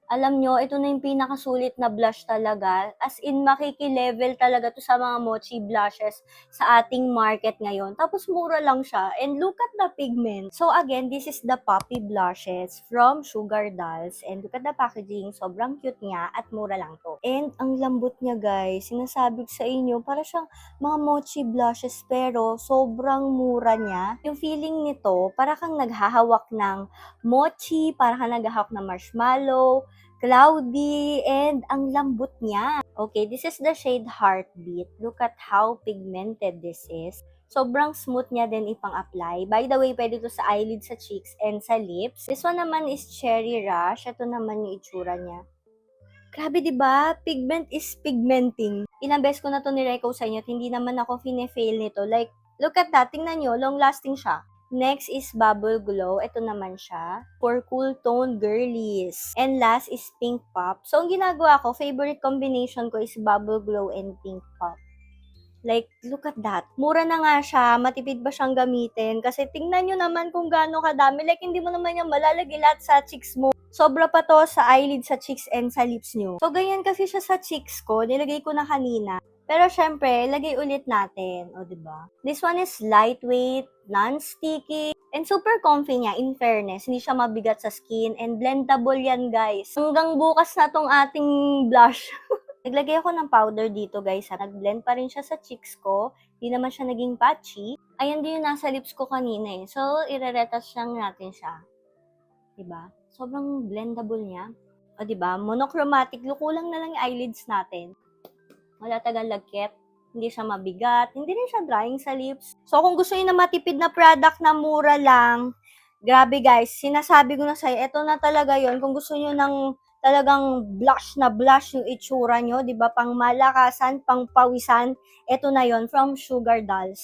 Alam nyo, ito na yung pinakasulit na blush talaga. As in, makiki-level talaga to sa mga mochi blushes sa ating market ngayon. Tapos, mura lang siya. And look at the pigment. So, again, this is the Poppy Blushes from Sugar Dolls. And look at the packaging. Sobrang cute niya at mura lang to. And ang lambot niya, guys. Sinasabi ko sa inyo, para siyang mga mochi blushes pero sobrang mura niya. Yung feeling nito, para kang naghahawak ng mochi, para kang naghahawak ng marshmallow, cloudy, and ang lambot niya. Okay, this is the shade Heartbeat. Look at how pigmented this is. Sobrang smooth niya din ipang-apply. By the way, pwede to sa eyelid, sa cheeks, and sa lips. This one naman is Cherry Rush. Ito naman yung itsura niya. Grabe, di ba? Pigment is pigmenting. Ilang beses ko na to nireco sa inyo at hindi naman ako fine-fail nito. Like, look at that. Tingnan nyo, long-lasting siya. Next is Bubble Glow. Ito naman siya. For cool tone girlies. And last is Pink Pop. So, ang ginagawa ko, favorite combination ko is Bubble Glow and Pink Pop. Like, look at that. Mura na nga siya, matipid ba siyang gamitin? Kasi tingnan nyo naman kung gaano kadami. Like, hindi mo naman yan malalagay lahat sa cheeks mo. Sobra pa to sa eyelid, sa cheeks, and sa lips nyo. So, ganyan kasi siya sa cheeks ko. Nilagay ko na kanina. Pero syempre, lagay ulit natin. O, diba? This one is lightweight, non-sticky, and super comfy niya, in fairness. Hindi siya mabigat sa skin, and blendable yan, guys. Hanggang bukas na tong ating blush. Naglagay ako ng powder dito, guys. Nag-blend pa rin siya sa cheeks ko. Hindi naman siya naging patchy. Ayan din yung nasa lips ko kanina eh. So, ire-retouch lang natin siya. Diba? Sobrang blendable niya. O, diba? Monochromatic. Kulang na lang yung eyelids natin. Wala tagang lagkit. Hindi siya mabigat. Hindi rin siya drying sa lips. So, kung gusto niyo na matipid na product na mura lang, grabe guys, sinasabi ko na sa'yo, ito na talaga yon. Kung gusto niyo ng talagang blush na blush yung itsura nyo, di ba? Pang malakasan, pang pawisan, ito na yon from Sugar Dolls.